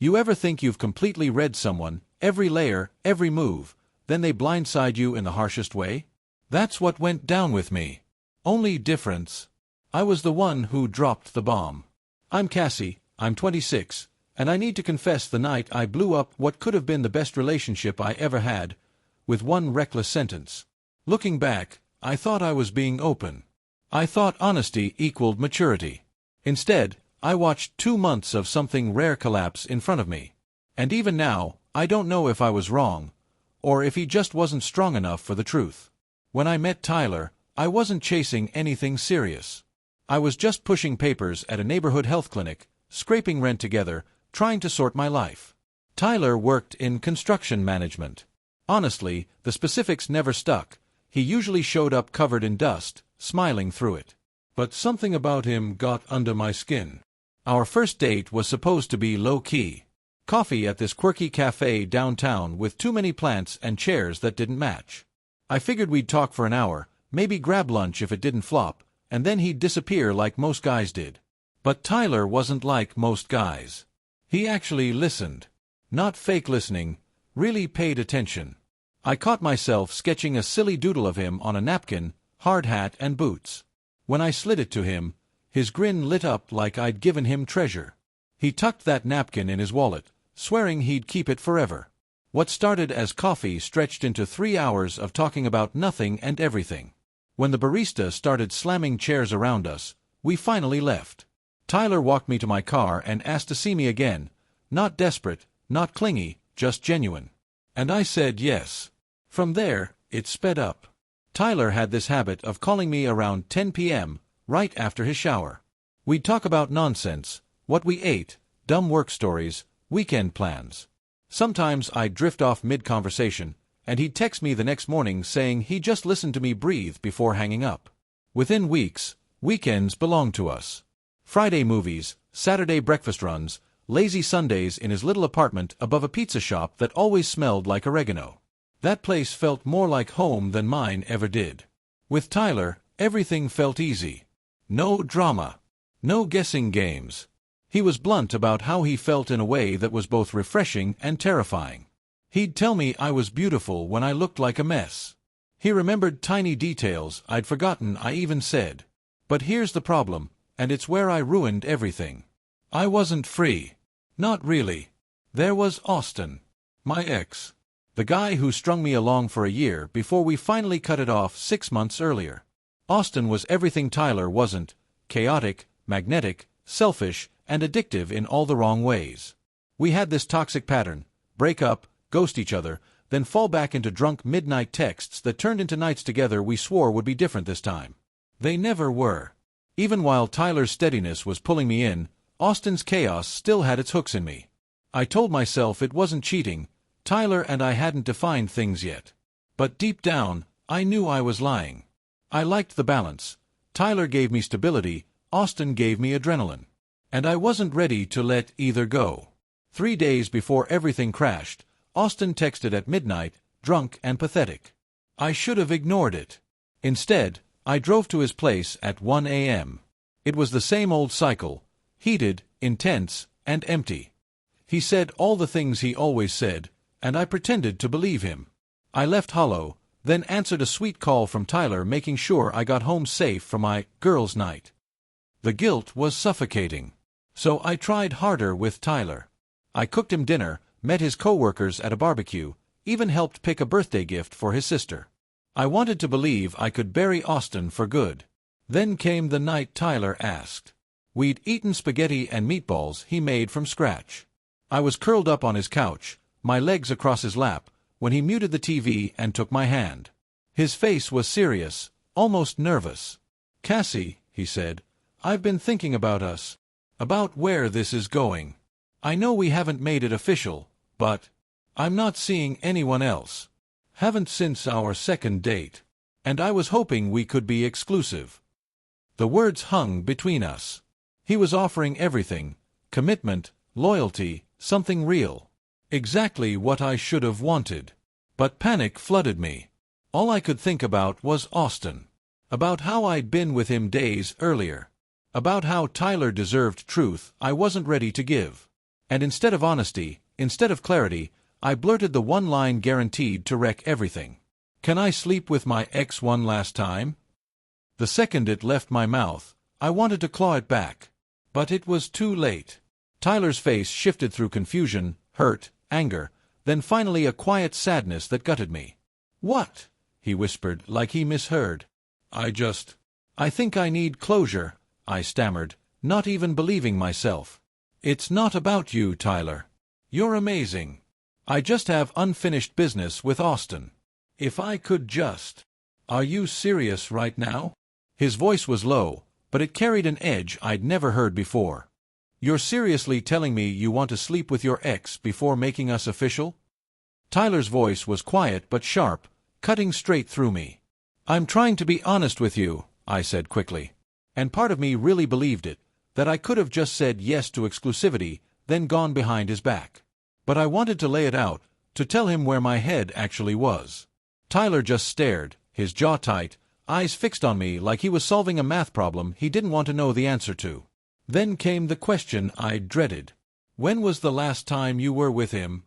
You ever think you've completely read someone, every layer, every move, then they blindside you in the harshest way? That's what went down with me. Only difference, I was the one who dropped the bomb. I'm Cassie, I'm 26, and I need to confess the night I blew up what could have been the best relationship I ever had, with one reckless sentence. Looking back, I thought I was being open. I thought honesty equaled maturity. Instead, I watched 2 months of something rare collapse in front of me. And even now, I don't know if I was wrong, or if he just wasn't strong enough for the truth. When I met Tyler, I wasn't chasing anything serious. I was just pushing papers at a neighborhood health clinic, scraping rent together, trying to sort my life. Tyler worked in construction management. Honestly, the specifics never stuck. He usually showed up covered in dust, smiling through it. But something about him got under my skin. Our first date was supposed to be low-key. Coffee at this quirky cafe downtown with too many plants and chairs that didn't match. I figured we'd talk for an hour, maybe grab lunch if it didn't flop, and then he'd disappear like most guys did. But Tyler wasn't like most guys. He actually listened. Not fake listening, really paid attention. I caught myself sketching a silly doodle of him on a napkin, hard hat and boots. When I slid it to him, his grin lit up like I'd given him treasure. He tucked that napkin in his wallet, swearing he'd keep it forever. What started as coffee stretched into 3 hours of talking about nothing and everything. When the barista started slamming chairs around us, we finally left. Tyler walked me to my car and asked to see me again, not desperate, not clingy, just genuine. And I said yes. From there, it sped up. Tyler had this habit of calling me around 10 p.m., right after his shower. We'd talk about nonsense, what we ate, dumb work stories, weekend plans. Sometimes I'd drift off mid-conversation, and he'd text me the next morning saying he just listened to me breathe before hanging up. Within weeks, weekends belonged to us. Friday movies, Saturday breakfast runs, lazy Sundays in his little apartment above a pizza shop that always smelled like oregano. That place felt more like home than mine ever did. With Tyler, everything felt easy. No drama. No guessing games. He was blunt about how he felt in a way that was both refreshing and terrifying. He'd tell me I was beautiful when I looked like a mess. He remembered tiny details I'd forgotten I even said. But here's the problem, and it's where I ruined everything. I wasn't free. Not really. There was Austin. My ex. The guy who strung me along for a year before we finally cut it off 6 months earlier. Austin was everything Tyler wasn't: chaotic, magnetic, selfish, and addictive in all the wrong ways. We had this toxic pattern: break up, ghost each other, then fall back into drunk midnight texts that turned into nights together we swore would be different this time. They never were. Even while Tyler's steadiness was pulling me in, Austin's chaos still had its hooks in me. I told myself it wasn't cheating. Tyler and I hadn't defined things yet. But deep down, I knew I was lying. I liked the balance. Tyler gave me stability, Austin gave me adrenaline. And I wasn't ready to let either go. 3 days before everything crashed, Austin texted at midnight, drunk and pathetic. I should have ignored it. Instead, I drove to his place at 1 a.m. It was the same old cycle: heated, intense, and empty. He said all the things he always said, and I pretended to believe him. I left hollow, then answered a sweet call from Tyler making sure I got home safe for my girls' night. The guilt was suffocating. So I tried harder with Tyler. I cooked him dinner, met his coworkers at a barbecue, even helped pick a birthday gift for his sister. I wanted to believe I could bury Austin for good. Then came the night Tyler asked. We'd eaten spaghetti and meatballs he made from scratch. I was curled up on his couch, my legs across his lap, when he muted the TV and took my hand. His face was serious, almost nervous. "Cassie," he said, "I've been thinking about us. About where this is going. I know we haven't made it official, but I'm not seeing anyone else. Haven't since our second date. And I was hoping we could be exclusive." The words hung between us. He was offering everything: commitment, loyalty, something real. Exactly what I should have wanted. But panic flooded me. All I could think about was Austin. About how I'd been with him days earlier. About how Tyler deserved truth I wasn't ready to give. And instead of honesty, instead of clarity, I blurted the one line guaranteed to wreck everything. "Can I sleep with my ex one last time?" The second it left my mouth, I wanted to claw it back. But it was too late. Tyler's face shifted through confusion, hurt, anger, then finally a quiet sadness that gutted me. "What?" he whispered, like he misheard. I think I need closure," I stammered, not even believing myself. "It's not about you, Tyler. You're amazing. I just have unfinished business with Austin. If I could just—" "Are you serious right now?" His voice was low, but it carried an edge I'd never heard before. "You're seriously telling me you want to sleep with your ex before making us official?" Tyler's voice was quiet but sharp, cutting straight through me. "I'm trying to be honest with you," I said quickly. And part of me really believed it, that I could have just said yes to exclusivity, then gone behind his back. But I wanted to lay it out, to tell him where my head actually was. Tyler just stared, his jaw tight, eyes fixed on me like he was solving a math problem he didn't want to know the answer to. Then came the question I dreaded. "When was the last time you were with him?"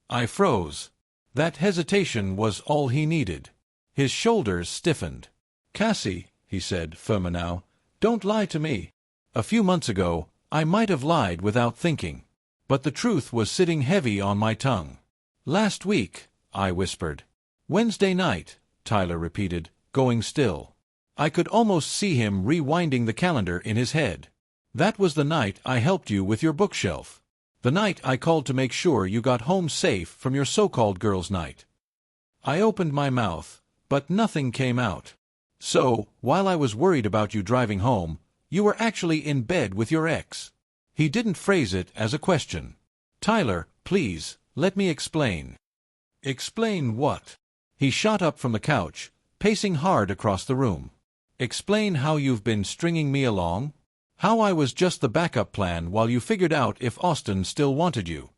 I froze. That hesitation was all he needed. His shoulders stiffened. "Cassie," he said, firmer now, "don't lie to me. A few months ago, I might have lied without thinking. But the truth was sitting heavy on my tongue." "Last week," I whispered. "Wednesday night," Tyler repeated, going still. I could almost see him rewinding the calendar in his head. "That was the night I helped you with your bookshelf. The night I called to make sure you got home safe from your so-called girls' night." I opened my mouth, but nothing came out. "So, while I was worried about you driving home, you were actually in bed with your ex?" He didn't phrase it as a question. "Tyler, please, let me explain." "Explain what?" He shot up from the couch, pacing hard across the room. "Explain how you've been stringing me along? How I was just the backup plan while you figured out if Austin still wanted you?"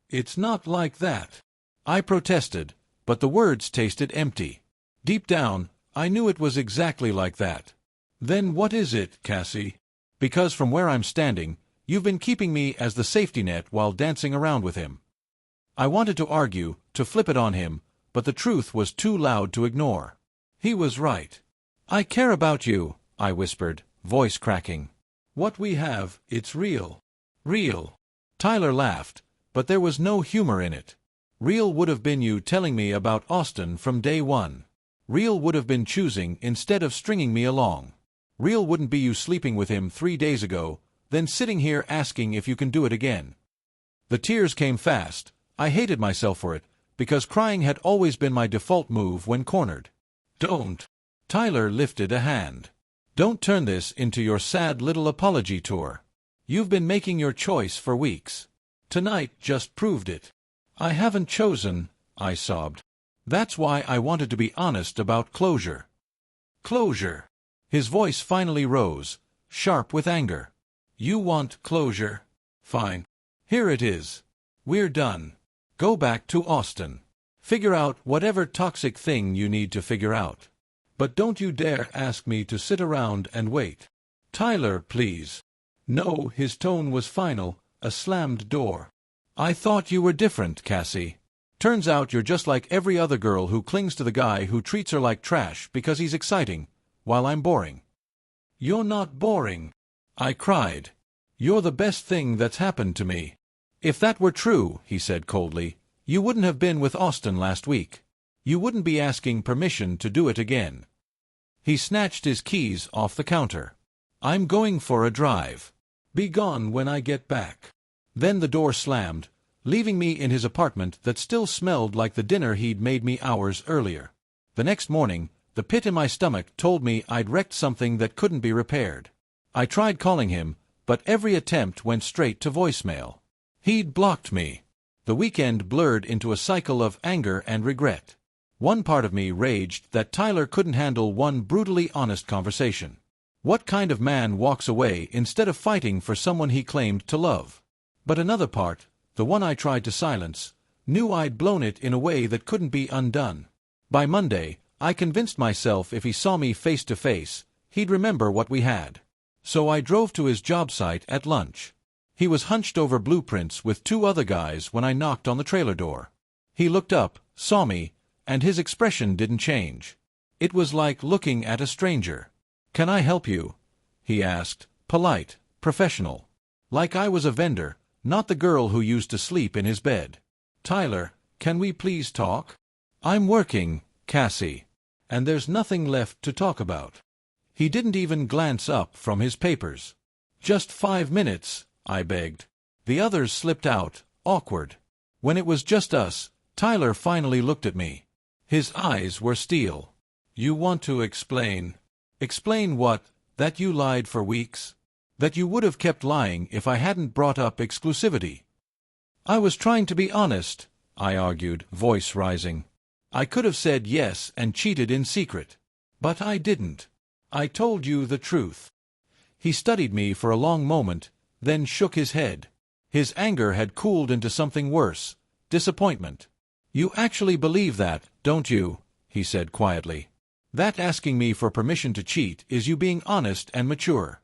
"It's not like that," I protested, but the words tasted empty. Deep down, I knew it was exactly like that. "Then what is it, Cassie?" "Because from where I'm standing, you've been keeping me as the safety net while dancing around with him." I wanted to argue, to flip it on him, but the truth was too loud to ignore. He was right. "I care about you," I whispered, voice cracking. "What we have, it's real." "Real?" Tyler laughed, but there was no humor in it. "Real would have been you telling me about Austin from day one. Real would have been choosing instead of stringing me along. Real wouldn't be you sleeping with him 3 days ago, then sitting here asking if you can do it again." The tears came fast. I hated myself for it, because crying had always been my default move when cornered. "Don't." Tyler lifted a hand. "Don't turn this into your sad little apology tour. You've been making your choice for weeks. Tonight just proved it." "I haven't chosen," I sobbed. "That's why I wanted to be honest about closure." "Closure?" His voice finally rose, sharp with anger. "You want closure? Fine. Here it is. We're done. Go back to Austin. Figure out whatever toxic thing you need to figure out. But don't you dare ask me to sit around and wait." "Tyler, please." No, his tone was final, a slammed door. "I thought you were different, Cassie. Turns out you're just like every other girl who clings to the guy who treats her like trash because he's exciting, while I'm boring." "You're not boring," I cried. "You're the best thing that's happened to me." "If that were true," he said coldly, "you wouldn't have been with Austin last week. You wouldn't be asking permission to do it again." He snatched his keys off the counter. "I'm going for a drive. Be gone when I get back." Then the door slammed, leaving me in his apartment that still smelled like the dinner he'd made me hours earlier. The next morning, the pit in my stomach told me I'd wrecked something that couldn't be repaired. I tried calling him, but every attempt went straight to voicemail. He'd blocked me. The weekend blurred into a cycle of anger and regret. One part of me raged that Tyler couldn't handle one brutally honest conversation. What kind of man walks away instead of fighting for someone he claimed to love? But another part, the one I tried to silence, knew I'd blown it in a way that couldn't be undone. By Monday, I convinced myself if he saw me face to face, he'd remember what we had. So I drove to his job site at lunch. He was hunched over blueprints with 2 other guys when I knocked on the trailer door. He looked up, saw me, and his expression didn't change. It was like looking at a stranger. "Can I help you?" he asked, polite, professional. Like I was a vendor, not the girl who used to sleep in his bed. "Tyler, can we please talk? I'm working, Cassie. And there's nothing left to talk about." He didn't even glance up from his papers. "Just 5 minutes," I begged. The others slipped out, awkward. When it was just us, Tyler finally looked at me. His eyes were steel. "You want to explain?" "Explain what? That you lied for weeks? That you would have kept lying if I hadn't brought up exclusivity?" "I was trying to be honest," I argued, voice rising. "I could have said yes and cheated in secret. But I didn't. I told you the truth." He studied me for a long moment, then shook his head. His anger had cooled into something worse, disappointment. "You actually believe that, don't you?" he said quietly. "That asking me for permission to cheat is you being honest and mature."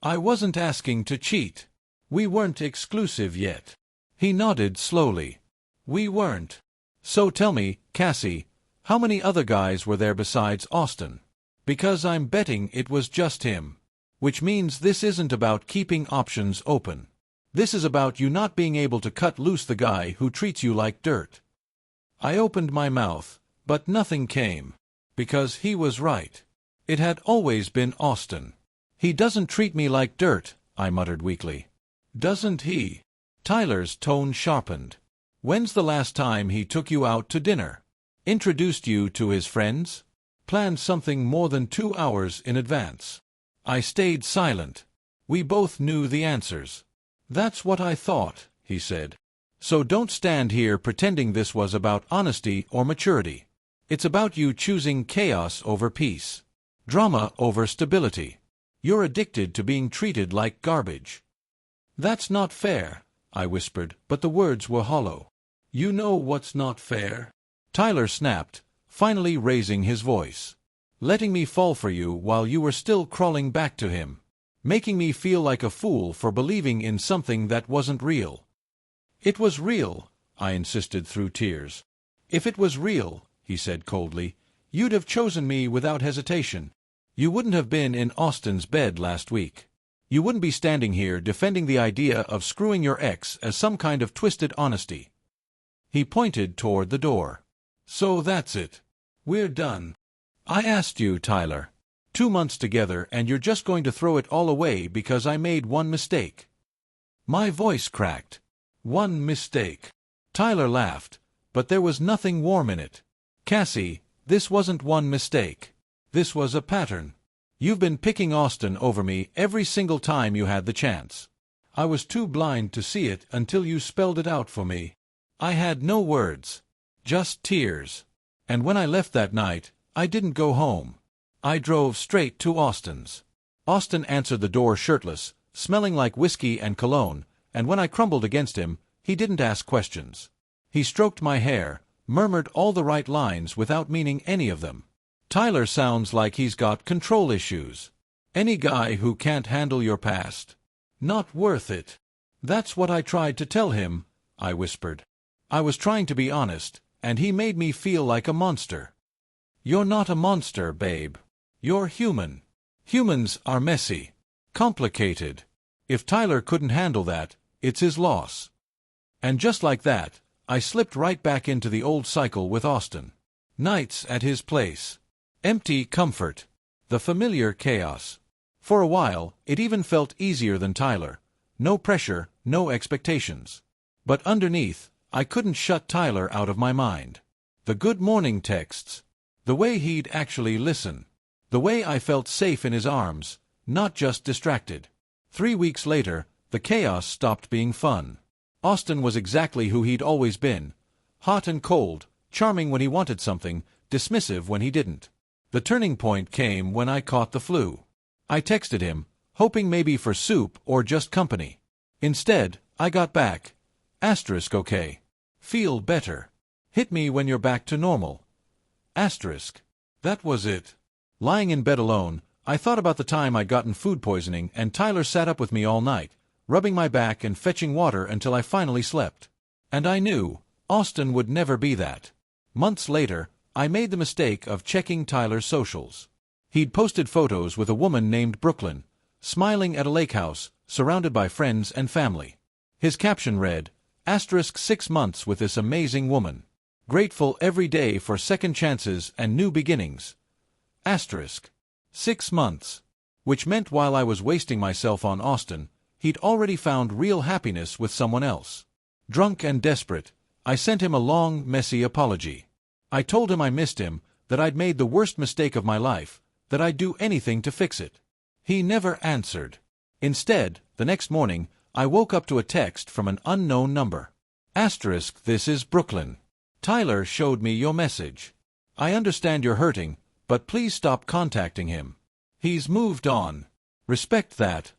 "I wasn't asking to cheat. We weren't exclusive yet." He nodded slowly. "We weren't. So tell me, Cassie, how many other guys were there besides Austin? Because I'm betting it was just him. Which means this isn't about keeping options open. This is about you not being able to cut loose the guy who treats you like dirt." I opened my mouth, but nothing came. Because he was right. It had always been Austin. "He doesn't treat me like dirt," I muttered weakly. "Doesn't he?" Tyler's tone sharpened. "When's the last time he took you out to dinner? Introduced you to his friends? Planned something more than 2 hours in advance?" I stayed silent. We both knew the answers. "That's what I thought," he said. "So don't stand here pretending this was about honesty or maturity. It's about you choosing chaos over peace. Drama over stability. You're addicted to being treated like garbage." "That's not fair," I whispered, but the words were hollow. "You know what's not fair?" Tyler snapped, finally raising his voice. "Letting me fall for you while you were still crawling back to him. Making me feel like a fool for believing in something that wasn't real." "It was real," I insisted through tears. "If it was real," he said coldly, "you'd have chosen me without hesitation. You wouldn't have been in Austin's bed last week. You wouldn't be standing here defending the idea of screwing your ex as some kind of twisted honesty." He pointed toward the door. "So that's it. We're done. I asked you, Tyler. 2 months together and you're just going to throw it all away because I made one mistake." My voice cracked. "One mistake." Tyler laughed, but there was nothing warm in it. "Cassie, this wasn't one mistake. This was a pattern. You've been picking Austin over me every single time you had the chance. I was too blind to see it until you spelled it out for me. I had no words. Just tears. And when I left that night, I didn't go home. I drove straight to Austin's. Austin answered the door shirtless, smelling like whiskey and cologne, and when I crumbled against him, he didn't ask questions. He stroked my hair, murmured all the right lines without meaning any of them. Tyler sounds like he's got control issues. Any guy who can't handle your past. Not worth it. That's what I tried to tell him, I whispered. I was trying to be honest, and he made me feel like a monster. You're not a monster, babe. You're human. Humans are messy. Complicated. If Tyler couldn't handle that, it's his loss. And just like that, I slipped right back into the old cycle with Austin. Nights at his place. Empty comfort. The familiar chaos. For a while, it even felt easier than Tyler. No pressure, no expectations. But underneath, I couldn't shut Tyler out of my mind. The good morning texts. The way he'd actually listen. The way I felt safe in his arms, not just distracted. 3 weeks later, the chaos stopped being fun. Austin was exactly who he'd always been. Hot and cold, charming when he wanted something, dismissive when he didn't. The turning point came when I caught the flu. I texted him, hoping maybe for soup or just company. Instead, I got back. Asterisk okay. Feel better. Hit me when you're back to normal. Asterisk. That was it. Lying in bed alone, I thought about the time I'd gotten food poisoning and Tyler sat up with me all night, rubbing my back and fetching water until I finally slept. And I knew Austin would never be that. Months later, I made the mistake of checking Tyler's socials. He'd posted photos with a woman named Brooklyn, smiling at a lake house, surrounded by friends and family. His caption read, *6 months with this amazing woman. Grateful every day for second chances and new beginnings. *6 months. Which meant while I was wasting myself on Austin, he'd already found real happiness with someone else. Drunk and desperate, I sent him a long, messy apology. I told him I missed him, that I'd made the worst mistake of my life, that I'd do anything to fix it. He never answered. Instead, the next morning, I woke up to a text from an unknown number. This is Brooklyn. Tyler showed me your message. I understand you're hurting, but please stop contacting him. He's moved on. Respect that.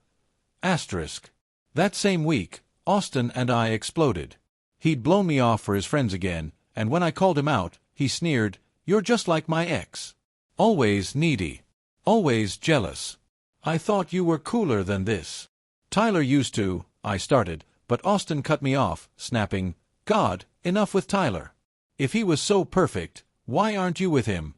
That same week, Austin and I exploded. He'd blown me off for his friends again, and when I called him out, he sneered, "You're just like my ex. Always needy. Always jealous. I thought you were cooler than this." Tyler used to, I started, but Austin cut me off, snapping, "God, enough with Tyler. If he was so perfect, why aren't you with him?"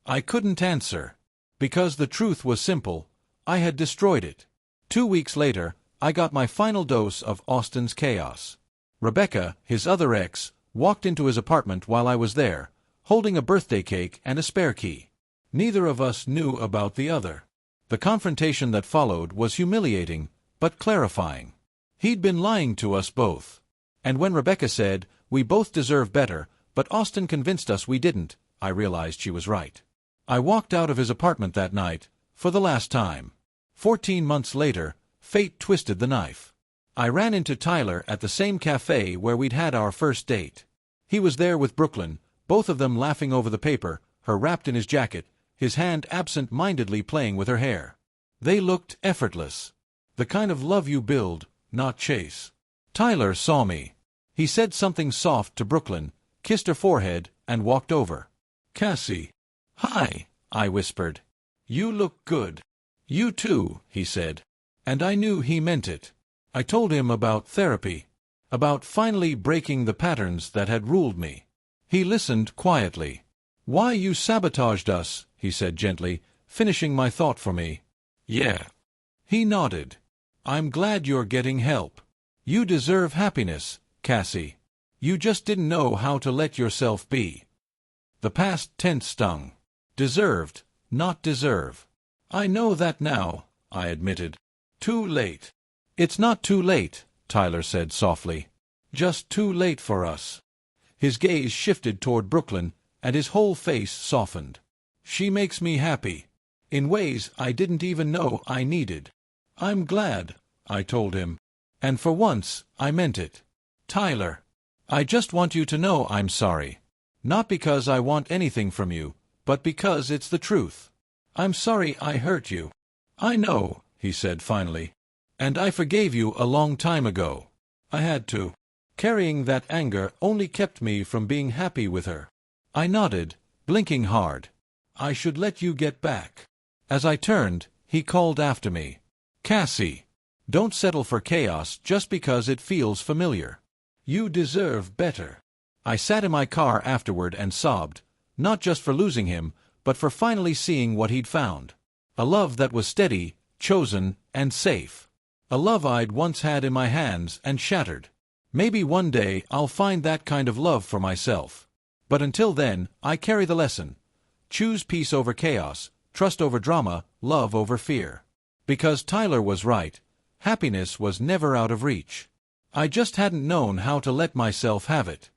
I couldn't answer. Because the truth was simple, I had destroyed it. 2 weeks later, I got my final dose of Austin's chaos. Rebecca, his other ex, walked into his apartment while I was there, holding a birthday cake and a spare key. Neither of us knew about the other. The confrontation that followed was humiliating, but clarifying. He'd been lying to us both. And when Rebecca said, "We both deserve better," but Austin convinced us we didn't, I realized she was right. I walked out of his apartment that night, for the last time. 14 months later, fate twisted the knife. I ran into Tyler at the same cafe where we'd had our first date. He was there with Brooklyn, both of them laughing over the paper, her wrapped in his jacket, his hand absent-mindedly playing with her hair. They looked effortless. The kind of love you build, not chase. Tyler saw me. He said something soft to Brooklyn, kissed her forehead, and walked over. "Cassie." "Hi," I whispered. "You look good." "You too," he said. And I knew he meant it. I told him about therapy. About finally breaking the patterns that had ruled me. He listened quietly. "Why you sabotaged us," he said gently, finishing my thought for me. "Yeah." He nodded. "I'm glad you're getting help. You deserve happiness, Cassie. You just didn't know how to let yourself be." The past tense stung. Deserved, not deserve. "I know that now," I admitted. "Too late." "It's not too late," Tyler said softly. "Just too late for us." His gaze shifted toward Brooklyn, and his whole face softened. "She makes me happy. In ways I didn't even know I needed." "I'm glad," I told him. And for once, I meant it. "Tyler, I just want you to know I'm sorry. Not because I want anything from you, but because it's the truth. I'm sorry I hurt you." "I know," he said finally. "And I forgave you a long time ago. I had to. Carrying that anger only kept me from being happy with her." I nodded, blinking hard. "I should let you get back." As I turned, he called after me. "Cassie, don't settle for chaos just because it feels familiar. You deserve better." I sat in my car afterward and sobbed, not just for losing him, but for finally seeing what he'd found. A love that was steady, chosen, and safe. A love I'd once had in my hands and shattered. Maybe one day I'll find that kind of love for myself. But until then, I carry the lesson. Choose peace over chaos, trust over drama, love over fear. Because Tyler was right, happiness was never out of reach. I just hadn't known how to let myself have it.